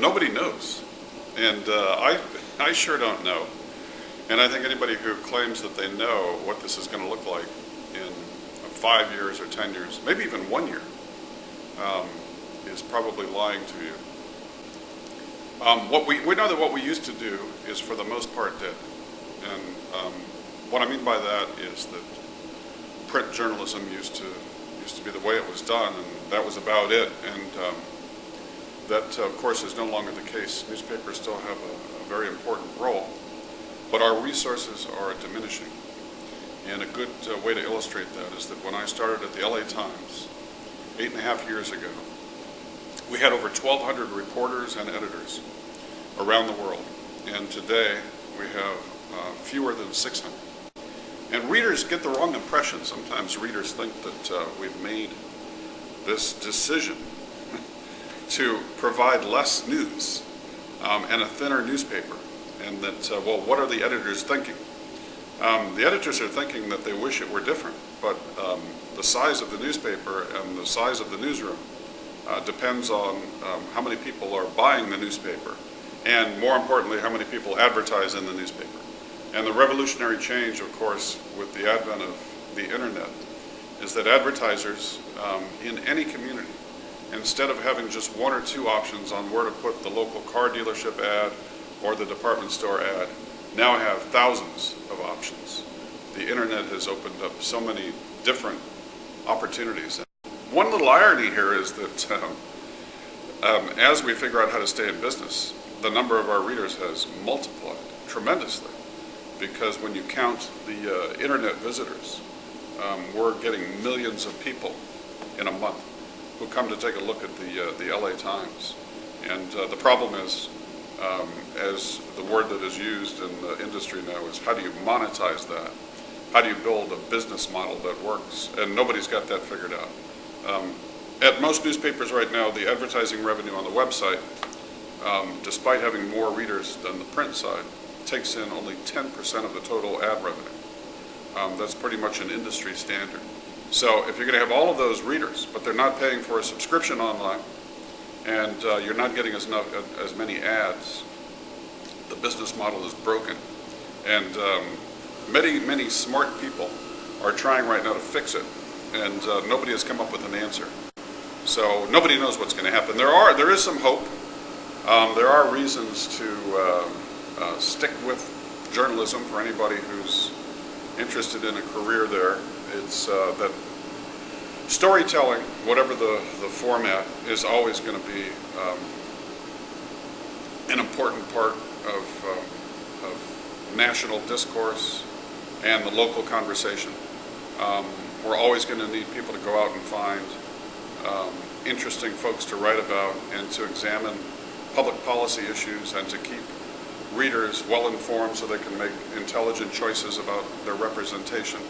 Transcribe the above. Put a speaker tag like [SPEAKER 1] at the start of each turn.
[SPEAKER 1] nobody knows. And I sure don't know. And I think anybody who claims that they know what this is going to look like in 5 years or 10 years, maybe even 1 year, is probably lying to you. We know that what we used to do is for the most part dead. And what I mean by that is that print journalism used to be the way it was done, and that was about it. And that, of course, is no longer the case. Newspapers still have a very important role, but our resources are diminishing. And a good way to illustrate that is that when I started at the LA Times 8.5 years ago, we had over 1,200 reporters and editors around the world. And today we have fewer than 600. And readers get the wrong impression. Sometimes readers think that we've made this decision to provide less news and a thinner newspaper. And that, well, what are the editors thinking? The editors are thinking that they wish it were different, but the size of the newspaper and the size of the newsroom depends on how many people are buying the newspaper, and more importantly, how many people advertise in the newspaper. And the revolutionary change, of course, with the advent of the internet, is that advertisers in any community, instead of having just one or two options on where to put the local car dealership ad or the department store ad, now have thousands of options. The internet has opened up so many different opportunities. One little irony here is that as we figure out how to stay in business, the number of our readers has multiplied tremendously, because when you count the internet visitors, we're getting millions of people in a month who come to take a look at the LA Times. And the problem is, as the word that is used in the industry now is, how do you monetize that? How do you build a business model that works? And nobody's got that figured out. At most newspapers right now, the advertising revenue on the website, despite having more readers than the print side, takes in only 10% of the total ad revenue. That's pretty much an industry standard. So if you're going to have all of those readers, but they're not paying for a subscription online, and you're not getting as many ads, the business model is broken. And many smart people are trying right now to fix it, and nobody has come up with an answer. So nobody knows what's going to happen. There is some hope. There are reasons to stick with journalism for anybody who's interested in a career there. It's that storytelling, whatever the format, is always going to be an important part of national discourse and the local conversation. We're always going to need people to go out and find interesting folks to write about and to examine public policy issues and to keep readers well informed so they can make intelligent choices about their representation.